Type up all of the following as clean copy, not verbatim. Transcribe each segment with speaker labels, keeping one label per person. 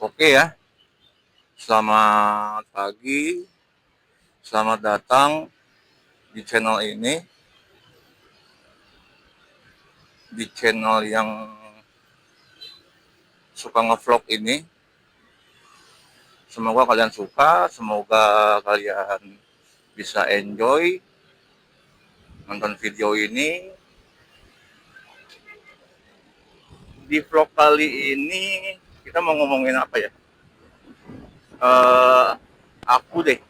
Speaker 1: Oke ya, selamat pagi, selamat datang di channel ini, di channel yang suka ngevlog ini. Semoga kalian suka, semoga kalian bisa enjoy nonton video ini. Di vlog kali ini kita mau ngomongin apa ya? Eh, aku deh.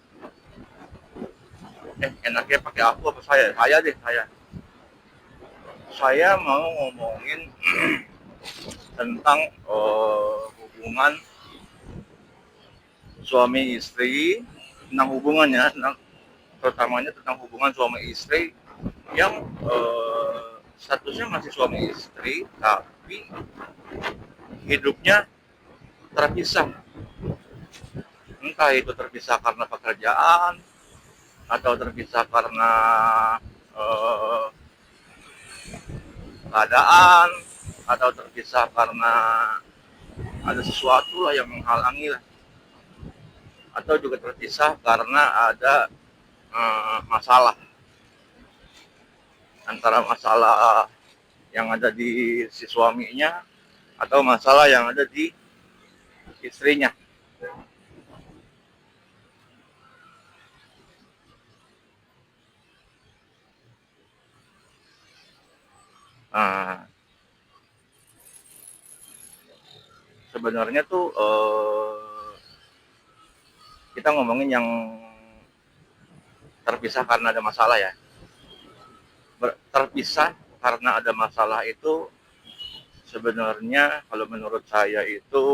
Speaker 1: Enaknya pakai aku apa saya? Saya deh, saya. Saya mau ngomongin tentang hubungan suami istri, tentang hubungannya, terutamanya tentang hubungan suami istri yang statusnya masih suami istri tapi hidupnya terpisah, entah itu terpisah karena pekerjaan atau terpisah karena eh, keadaan atau terpisah karena ada sesuatu lah yang menghalangi lah, atau juga terpisah karena ada masalah, antara masalah yang ada di si suaminya atau masalah yang ada di istrinya. Nah, sebenarnya tuh kita ngomongin yang terpisah karena ada masalah ya. Terpisah karena ada masalah itu sebenarnya kalau menurut saya itu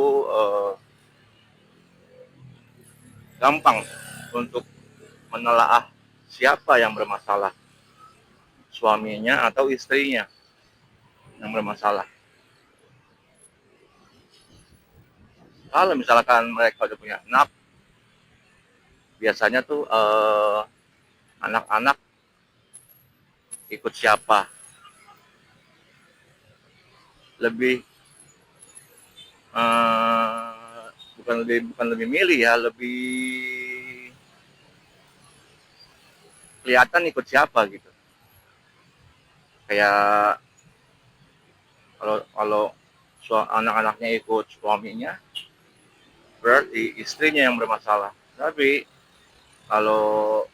Speaker 1: gampang untuk menelaah siapa yang bermasalah, suaminya atau istrinya yang bermasalah. Kalau misalkan mereka udah punya anak, biasanya tuh anak-anak ikut siapa, lebih bukan lebih milih ya, lebih kelihatan ikut siapa gitu. Kayak kalau kalau anak-anaknya ikut suaminya, berarti istrinya yang bermasalah. Tapi kalau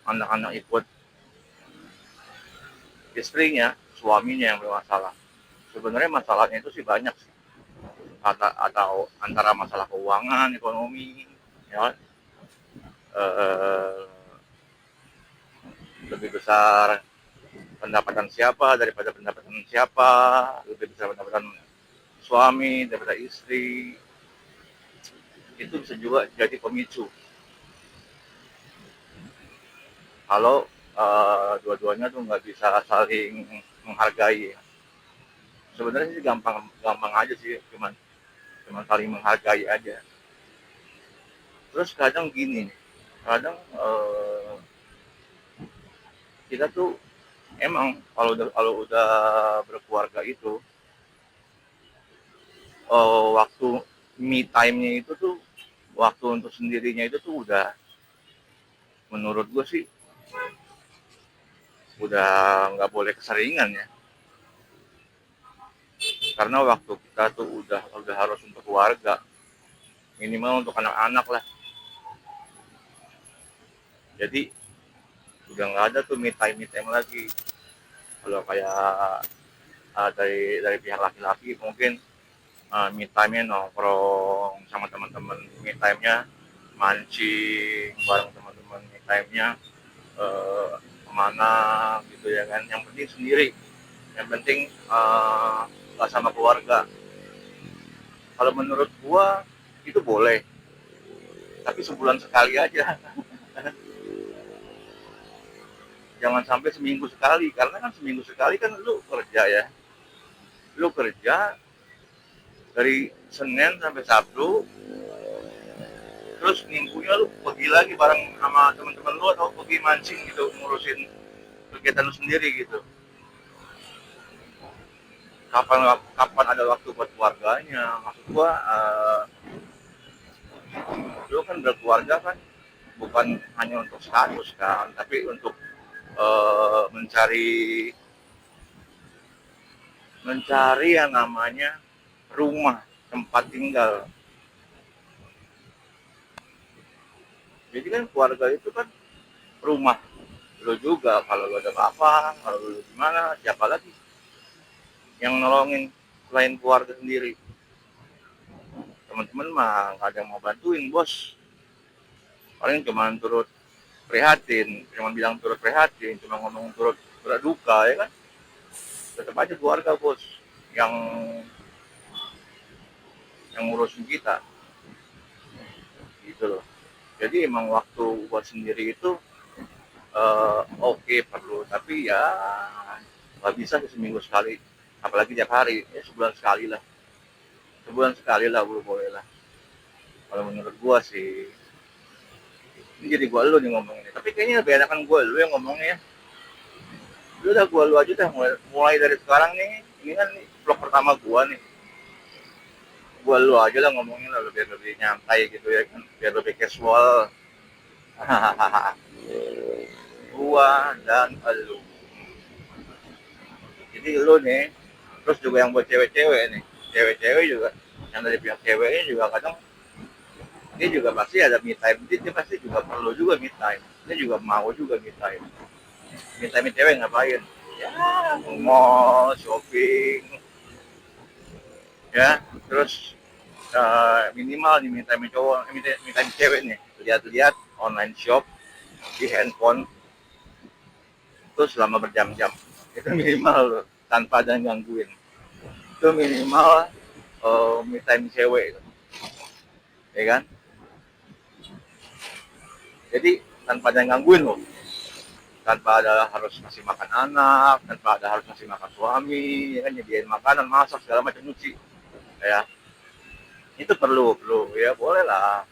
Speaker 1: anak-anak ikut istrinya, suaminya yang bermasalah. Sebenarnya masalahnya itu sih banyak sih. Atau antara masalah keuangan, ekonomi, ya, eh, lebih besar pendapatan siapa daripada pendapatan siapa, lebih besar pendapatan suami daripada istri. Itu bisa juga jadi pemicu kalau dua-duanya tuh nggak bisa saling menghargai. Sebenarnya sih gampang gampang aja sih, cuman cuman saling menghargai aja. Terus kadang gini, kadang kita tuh emang kalau udah berkeluarga itu, waktu me time-nya itu tuh, waktu untuk sendirinya itu tuh udah, menurut gue sih udah nggak boleh keseringan ya, karena waktu kita tuh udah harus untuk keluarga, minimal untuk anak-anak lah. Jadi udah nggak ada tuh me time lagi. Kalau kayak dari pihak laki-laki mungkin me time-nya nongkrong sama teman-teman, me time-nya mancing bareng teman-teman, me time-nya eh, kemana gitu ya kan. Yang penting sendiri, yang penting nggak sama keluarga. Kalau menurut gua itu boleh, tapi sebulan sekali aja. Jangan sampai seminggu sekali, karena kan seminggu sekali kan lu kerja ya, lu kerja dari Senin sampai Sabtu, terus minggunya lu pergi lagi bareng sama teman-teman lu atau pergi mancing gitu, ngurusin kegiatan lu sendiri gitu. Kapan kapan ada waktu buat keluarganya, maksud gua Dulu kan berkeluarga kan bukan hanya untuk status kan, tapi untuk mencari mencari yang namanya rumah tempat tinggal. Jadi kan keluarga itu kan rumah lo juga, kalau lo ada apa, kalau lo gimana, siapa lagi yang nolongin selain keluarga sendiri. Teman-teman mah nggak ada yang mau bantuin bos, paling cuma turut prihatin, cuma bilang turut prihatin, cuma ngomong turut berduka ya kan. Tetap aja keluarga bos yang ngurusin kita gitu loh. Jadi emang waktu buat sendiri itu oke, perlu, tapi ya nggak bisa seminggu sekali, apalagi tiap hari, ya sebulan sekali lah boleh lah, kalau menurut gua sih. Ini jadi gua lu nih ngomongnya, tapi kayaknya lebih enakan gua lu yang ngomongnya. Udah gua lu aja dah, mulai dari sekarang nih. Ini kan nih, vlog pertama gua nih, gua lu aja lah ngomongin lah, biar lebih nyantai gitu ya kan, biar lebih casual. Gua dan lu, jadi lu nih, terus juga yang buat cewek-cewek nih, cewek-cewek juga yang dari pihak ceweknya juga kadang dia juga pasti ada me time, dia pasti juga perlu juga me time, dia juga mau juga me time. Me time cewek ngapain ya, mall shopping ya, terus minimal nih me time cowok, me time cewek nih, lihat-lihat online shop di handphone terus selama berjam-jam, itu minimal loh, tanpa ada yang gangguin. Itu minimal me time cewek, ya kan. Jadi tanpa ada yang gangguin loh, tanpa ada harus ngasih makan anak, tanpa ada harus ngasih makan suami, ya kan, nyediain makanan, masak segala macam, nyuci, ya itu perlu ya, boleh lah.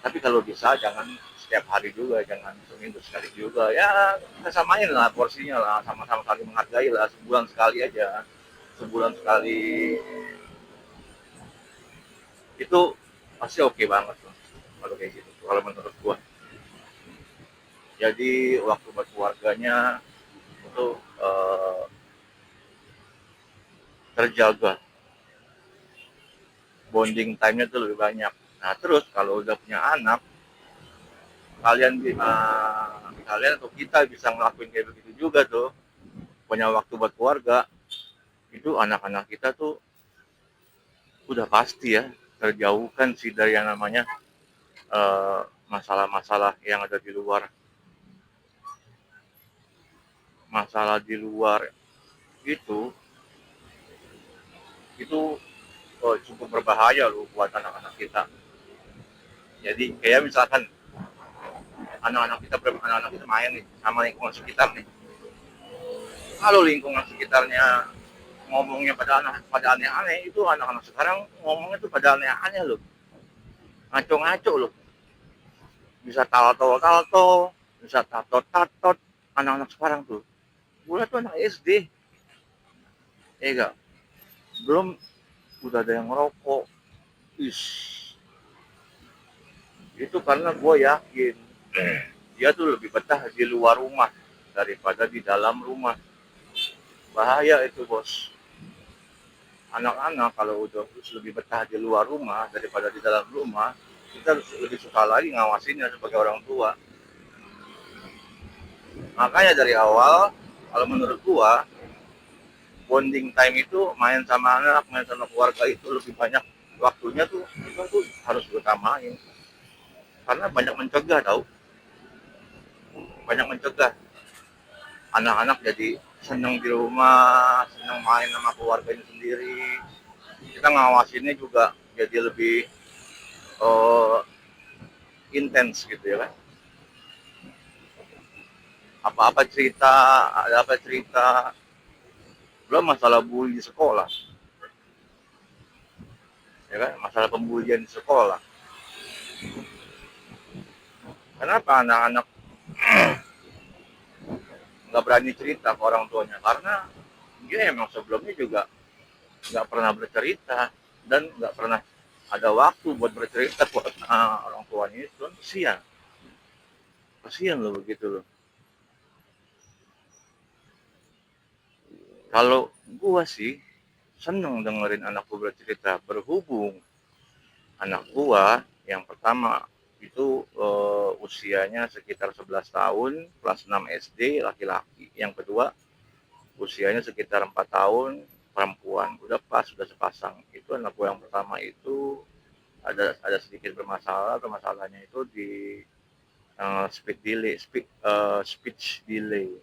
Speaker 1: Tapi kalau bisa jangan setiap hari juga, jangan seminggu sekali juga ya, kita samain lah porsinya lah, sama-sama saling menghargai lah, sebulan sekali aja, sebulan sekali itu pasti oke banget loh kalau kayak gitu, kalau menurut gua. Jadi waktu buat keluarganya itu terjaga, bonding time-nya tuh lebih banyak. Nah terus kalau udah punya anak, kalian atau kita bisa ngelakuin kayak begitu juga tuh, punya waktu buat keluarga. Itu anak-anak kita tuh udah pasti ya terjauhkan sih dari yang namanya masalah-masalah yang ada di luar. Masalah di luar itu cukup berbahaya loh buat anak-anak kita. Jadi kayak misalkan anak-anak kita main nih sama lingkungan sekitar nih. Kalau lingkungan sekitarnya ngomongnya pada aneh-aneh, itu anak-anak sekarang ngomongnya tuh pada aneh-aneh loh, ngaco-ngaco loh, bisa tato, bisa tatot, anak-anak sekarang tuh. Gue tuh anak SD, ya enggak, belum udah ada yang ngerokok. Is, itu karena gue yakin dia tuh lebih betah di luar rumah daripada di dalam rumah. Bahaya itu bos. Anak-anak kalau udah lebih betah di luar rumah daripada di dalam rumah, kita lebih suka lagi ngawasinnya sebagai orang tua. Makanya dari awal, kalau menurut gua, bonding time itu main sama anak, main sama keluarga itu lebih banyak waktunya tuh, itu tuh harus utamain. Karena banyak mencegah tau, banyak mencegah. Anak-anak jadi seneng di rumah, seneng main sama keluarganya sendiri. Kita ngawasinnya juga jadi lebih uh, intens gitu ya kan. Apa-apa cerita, ada apa cerita, belum masalah bully di sekolah, ya kan, masalah pembulian di sekolah. Kenapa anak-anak nggak berani cerita ke orang tuanya? Karena dia emang sebelumnya juga nggak pernah bercerita dan nggak pernah ada waktu buat bercerita buat orang tuanya itu kan kasihan. Kasihan loh begitu loh. Kalau gua sih seneng dengerin anak gua bercerita, berhubung anak gua yang pertama itu usianya sekitar 11 tahun, kelas 6 SD, laki-laki. Yang kedua usianya sekitar 4 tahun, perempuan. Udah pas, sudah sepasang. Itu anak gua yang pertama itu ada sedikit bermasalah. Permasalahannya itu di speech delay.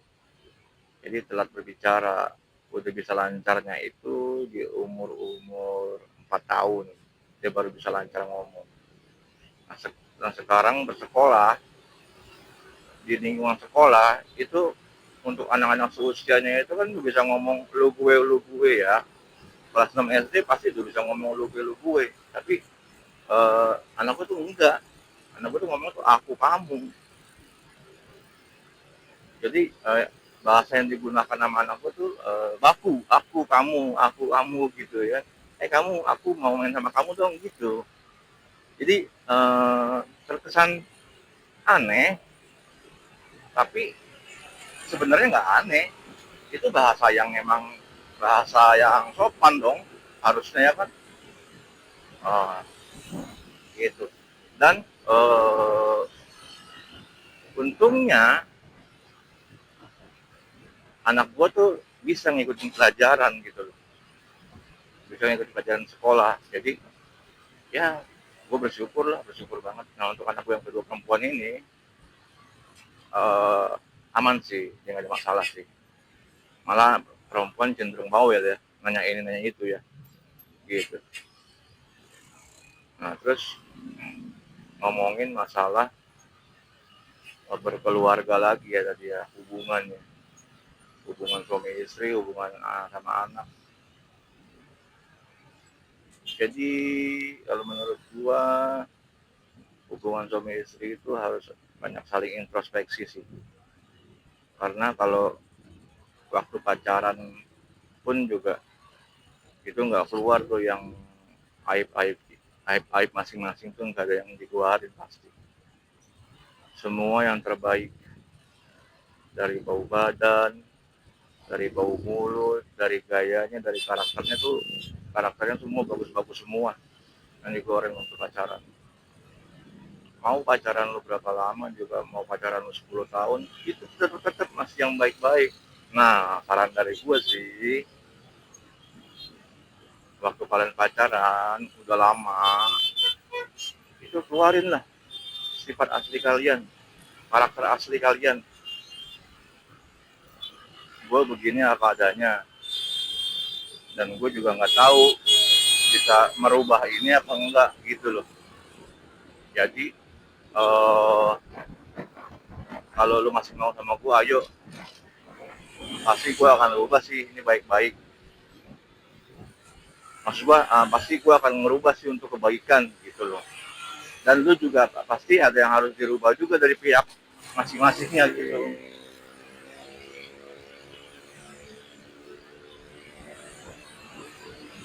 Speaker 1: Jadi telat berbicara. Udah bisa lancarnya itu di umur 4 tahun. Dia baru bisa lancar ngomong. Nah, sekarang bersekolah, di lingkungan sekolah, itu untuk anak-anak seusianya itu kan bisa ngomong lu gue ya. Kelas 6 SD pasti tuh bisa ngomong lu gue. Tapi anakku tuh enggak. Anakku tuh ngomong tuh aku kamu. Jadi bahasa yang digunakan nama anakku tuh baku, aku kamu gitu ya. Kamu, aku mau main sama kamu dong gitu. Jadi terkesan aneh, tapi sebenarnya nggak aneh. Itu bahasa yang emang bahasa yang sopan dong, harusnya ya kan. Uh, gitu. Dan untungnya anak gue tuh bisa ngikutin pelajaran gitu loh, bisa ngikutin pelajaran sekolah. Jadi ya gue bersyukur lah, bersyukur banget. Nah untuk anak gue yang kedua perempuan ini aman sih, dia nggak ada masalah sih. Malah perempuan cenderung bawel ya, nanya ini nanya itu ya, gitu. Nah terus ngomongin masalah berkeluarga lagi ya tadi ya, hubungannya, hubungan suami istri, hubungan sama anak. Jadi kalau menurut gua hubungan suami istri itu harus banyak saling introspeksi sih. Karena kalau waktu pacaran pun juga itu nggak keluar tuh yang aib-aib masing-masing tuh nggak ada yang dikeluarin pasti. Semua yang terbaik, dari bau badan, dari bau mulut, dari gayanya, dari karakternya semua bagus-bagus semua yang dikeluarin untuk pacaran. Mau pacaran lu berapa lama juga, mau pacaran lu 10 tahun, itu tetap masih yang baik-baik. Nah, saran dari gue sih, waktu kalian pacaran udah lama, itu keluarin lah sifat asli kalian, karakter asli kalian. Gue begini apa adanya, dan gue juga nggak tahu bisa merubah ini apa enggak gitu loh. Jadi kalau lu masih mau sama gue, ayo, pasti gue akan rubah sih ini baik-baik. Maksud gue pasti gue akan merubah sih untuk kebaikan gitu loh. Dan lu juga pasti ada yang harus dirubah juga dari pihak masing-masingnya gitu.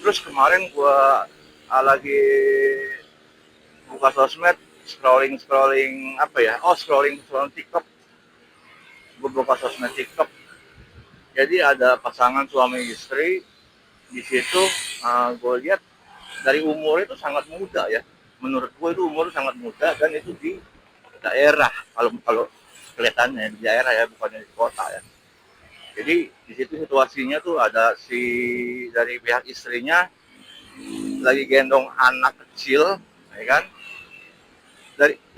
Speaker 1: Terus kemarin gue lagi buka sosmed, scrolling apa ya, scrolling TikTok. Gue buka sosmed TikTok, jadi ada pasangan suami istri di situ. Gue lihat dari umur itu sangat muda ya, menurut gue itu umur sangat muda, dan itu di daerah, kalau kalau kelihatannya di daerah ya, bukannya di kota ya. Jadi di situ situasinya tuh ada si dari pihak istrinya lagi gendong anak kecil, ya kan?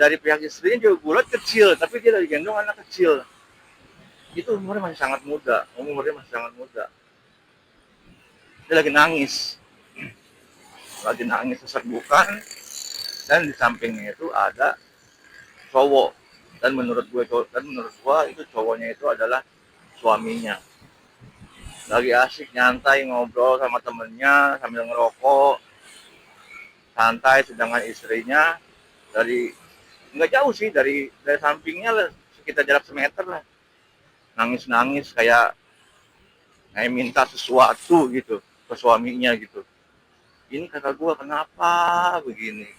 Speaker 1: Dari pihak istrinya juga bulat kecil, tapi dia lagi gendong anak kecil. Itu umurnya masih sangat muda, umurnya masih sangat muda. Dia lagi nangis seserbukan, dan di sampingnya itu ada cowok. Dan menurut gua itu cowoknya itu adalah suaminya. Lagi asik nyantai ngobrol sama temennya sambil ngerokok, santai, sedangkan istrinya dari nggak jauh sih, dari sampingnya lah, sekitar jarak semeter lah, nangis-nangis kayak minta sesuatu gitu ke suaminya gitu. ini kakak gua kenapa begini,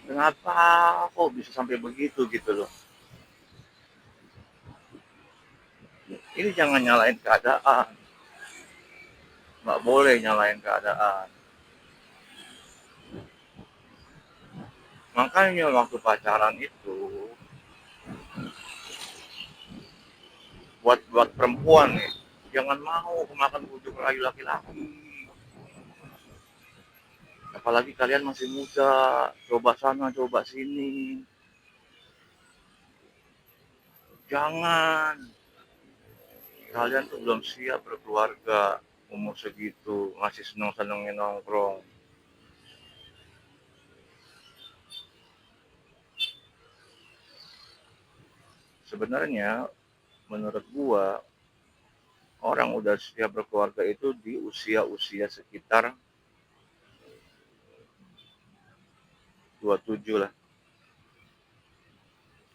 Speaker 1: kenapa kok bisa sampai begitu gitu loh. Ini jangan nyalain keadaan, nggak boleh nyalain keadaan. Makanya waktu pacaran itu, buat perempuan nih, jangan mau kemakan bujuk rayu laki-laki. Apalagi kalian masih muda, coba sana, coba sini. Jangan, kalian tuh belum siap berkeluarga, umur segitu, masih seneng-senengnya nongkrong. Sebenarnya, menurut gua, orang udah siap berkeluarga itu di usia-usia sekitar 27 lah.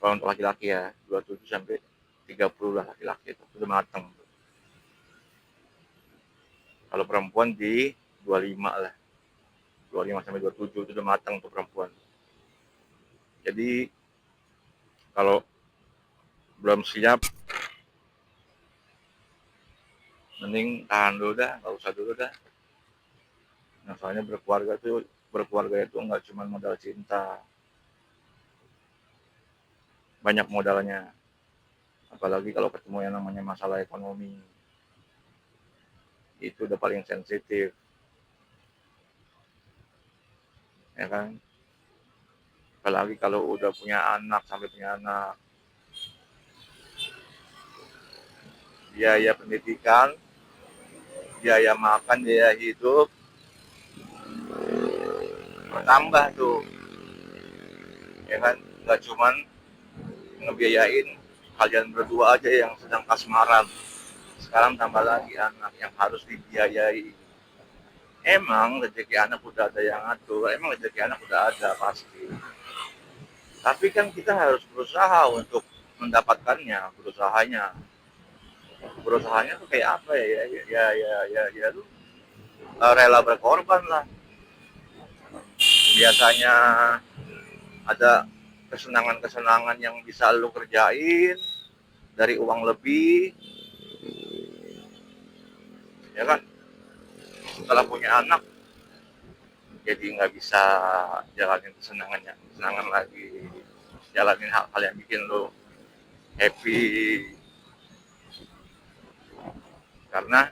Speaker 1: Kalau untuk laki-laki ya, 27 sampai 30 lah laki-laki itu udah matang. Kalau perempuan di 25 lah. 25 sampai 27 itu udah matang untuk perempuan. Jadi kalau belum siap, mending tahan dulu dah, nggak usah dulu dah. Nah, soalnya berkeluarga itu nggak cuma modal cinta, banyak modalnya. Apalagi kalau ketemu yang namanya masalah ekonomi, itu udah paling sensitif, ya kan? Apalagi kalau udah punya anak, sampai punya anak, biaya pendidikan, biaya makan, biaya hidup, bertambah tuh, ya kan? Nggak cuman ngebiayain kalian berdua aja yang sedang kasmaran. Sekarang tambah lagi anak yang harus dibiayai. Emang rezeki anak udah ada yang ngatur, emang rezeki anak udah ada pasti. Tapi kan kita harus berusaha untuk mendapatkannya, berusahanya tuh kayak apa ya, ya lu rela berkorban lah. Biasanya ada kesenangan-kesenangan yang bisa lu kerjain dari uang lebih, ya kan? Setelah punya anak jadi nggak bisa jalanin kesenangan lagi, jalanin hal-hal yang bikin lu happy, karena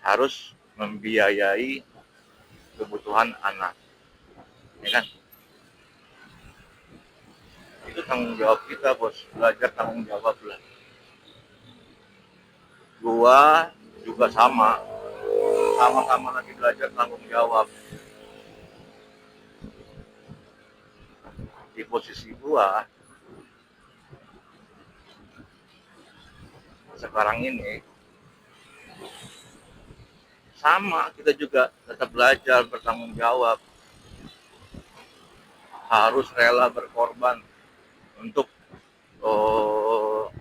Speaker 1: harus membiayai kebutuhan anak, ya kan? Itu tanggung jawab kita, bos. Belajar tanggung jawab lah. Gua juga sama lagi belajar tanggung jawab. Di posisi gua sekarang ini, sama, kita juga tetap belajar bertanggung jawab, harus rela berkorban untuk oh,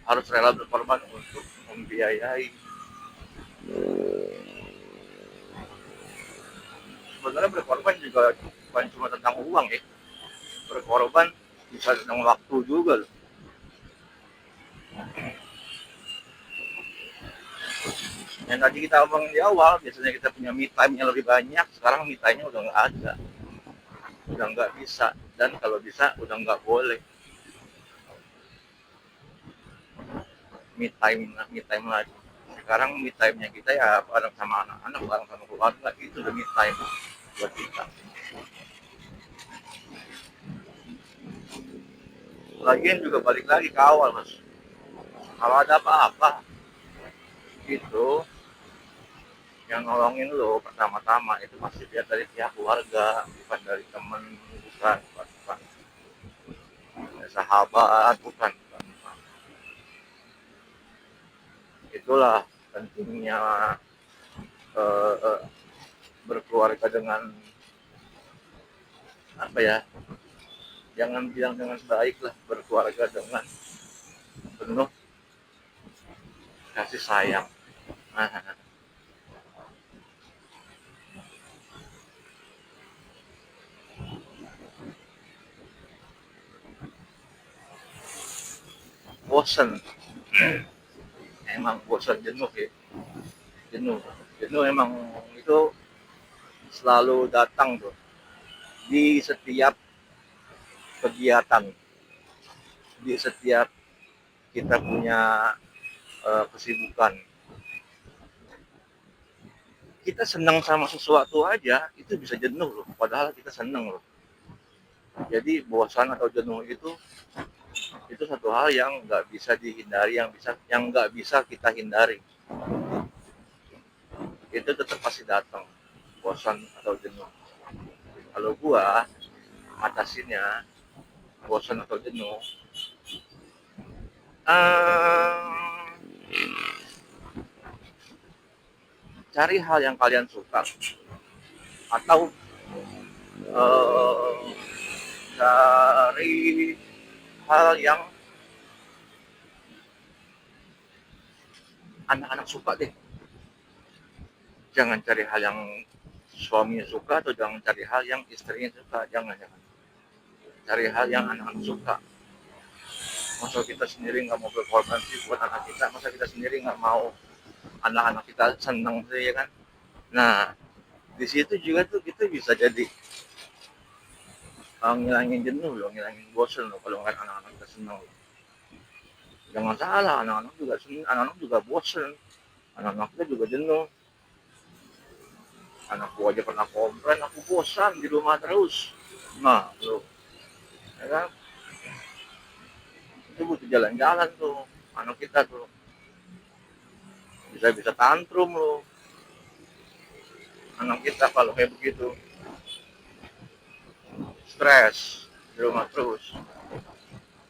Speaker 1: harus rela berkorban untuk membiayai. Sebenarnya berkorban juga bukan cuma tentang uang ya, berkorban bisa tentang waktu juga loh. Yang tadi kita omongin di awal, biasanya kita punya me time yang lebih banyak, sekarang me time-nya udah nggak ada, udah nggak bisa, dan kalau bisa udah nggak boleh me time lagi. Sekarang me time-nya kita ya bareng sama anak-anak, bareng sama keluarga, itu udah me time buat kita. Lagian juga balik lagi ke awal, mas. Kalau ada apa-apa, itu yang nolongin lo pertama-tama itu pasti lihat dari pihak keluarga, bukan dari temen, bukan sahabat, bukan. Itulah pentingnya eh, berkeluarga dengan apa ya, jangan bilang dengan baik lah, berkeluarga dengan penuh kasih sayang. Nah, bosen. Emang bosen, jenuh ya, jenuh. Jenuh emang itu selalu datang tuh di setiap kegiatan, di setiap kita punya kesibukan. Kita senang sama sesuatu aja itu bisa jenuh loh, padahal kita senang loh. Jadi bosan atau jenuh itu satu hal yang nggak bisa dihindari, yang nggak bisa kita hindari. Itu tetap pasti datang, bosan atau jenuh. Kalau gua atasinnya bosan atau jenuh, eee, cari hal yang kalian suka atau, eee, cari hal yang anak-anak suka deh. Jangan cari hal yang suaminya suka atau jangan cari hal yang istrinya suka, jangan. Cari hal yang anak-anak suka. Masa kita sendiri nggak mau berkorban sih buat anak kita, masa kita sendiri nggak mau anak-anak kita senang sih, ya kan? Nah, di situ juga tuh kita bisa jadi ngilangin jenuh loh, ngilangin bosen loh kalau ngeliat anak-anak kita senang loh. Jangan salah, anak-anak juga bosen, anak-anak kita juga jenuh. Anakku aja pernah komplain, aku bosan di rumah terus. Nah, lo, ya kan? Itu butuh jalan-jalan tuh, anak kita tuh bisa-bisa tantrum loh, anak kita kalau kayak begitu, stres di rumah terus,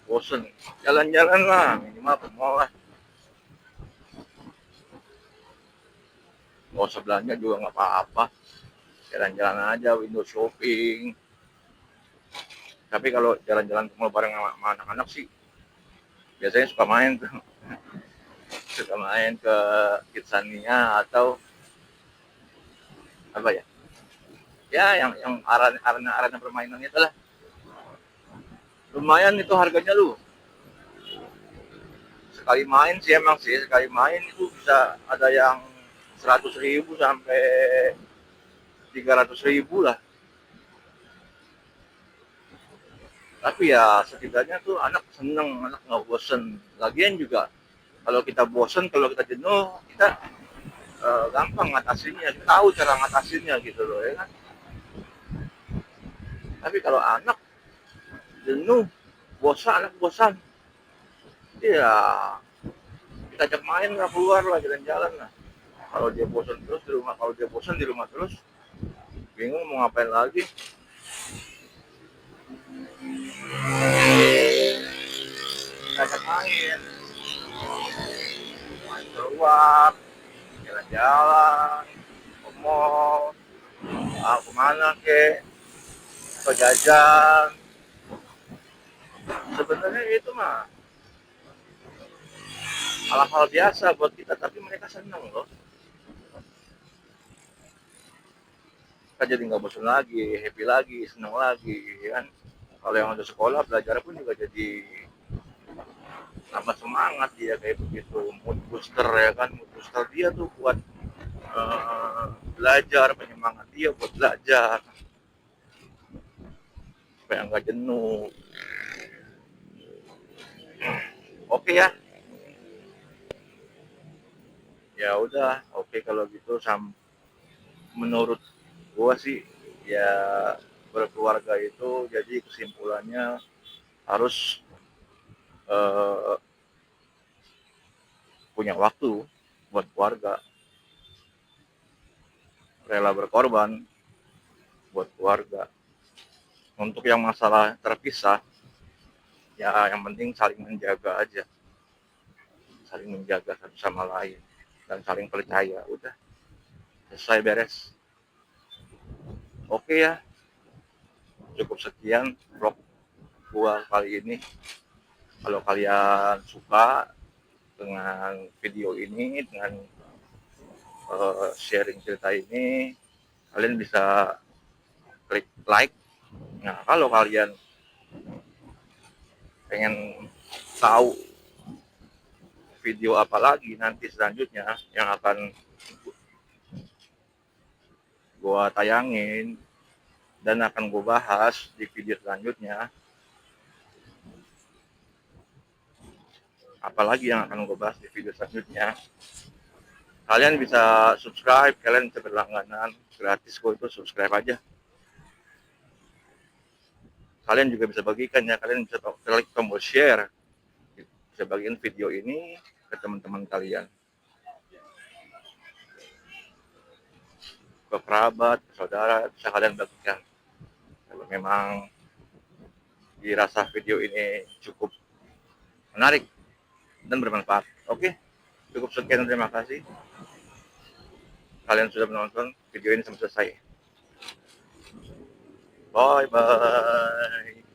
Speaker 1: bosen, jalan-jalan lah, minimal ke mall lah, mau usah belanja juga nggak apa-apa, jalan-jalan aja, window shopping. Tapi kalau jalan-jalan ke mall bareng sama anak-anak sih, biasanya suka main tuh, suka main ke Kidsania atau apa ya, ya yang arena permainan itu lah. Lumayan itu harganya lu, sekali main sih, emang sih sekali main itu bisa ada yang 100.000 sampai 300.000 lah. Tapi ya setidaknya tuh anak seneng, anak nggak bosen. Lagian juga kalau kita bosen, kalau kita jenuh, kita gampang ngatasinnya, kita tahu cara ngatasinnya gitu loh, ya kan. Tapi kalau anak jenuh, anak bosan, ya kita ajak main lah, keluar lah, jalan-jalan lah. Kalau dia bosan terus di rumah, kalau dia bosan di rumah terus, bingung mau ngapain lagi. Kita ajak main, main keluar, jalan-jalan, ke mall, kemana ke jajan. Sebenarnya itu mah hal-hal biasa buat kita, tapi mereka seneng loh. Kita jadi nggak bosan lagi, happy lagi, seneng lagi, ya kan. Kalau yang udah sekolah belajar pun juga jadi tambah semangat dia kayak begitu, mood booster, ya kan, mood booster dia tuh buat belajar, penyemangat dia buat belajar supaya nggak jenuh. Oke ya, ya udah, oke kalau gitu. Menurut gua sih ya, berkeluarga itu jadi kesimpulannya harus eh, punya waktu buat keluarga, rela berkorban buat keluarga. Untuk yang masalah terpisah, ya yang penting saling menjaga aja, saling menjaga satu sama lain dan saling percaya. Udah, selesai, beres. Oke ya, cukup sekian vlog gua kali ini. Kalau kalian suka dengan video ini, dengan sharing cerita ini, kalian bisa klik like. Nah, kalau kalian pengen tahu video apa lagi nanti selanjutnya yang akan gua tayangin dan akan gua bahas di video selanjutnya, apalagi yang akan gua bahas di video selanjutnya, kalian bisa subscribe, kalian bisa berlangganan gratis kok, itu subscribe aja. Kalian juga bisa bagikan ya, kalian bisa klik tombol share, bisa bagiin video ini ke teman-teman kalian, ke kerabat, ke saudara, bisa kalian bagikan kalau memang dirasa video ini cukup menarik dan bermanfaat. Oke, cukup sekian, terima kasih kalian sudah menonton video ini sampai selesai. Bye bye.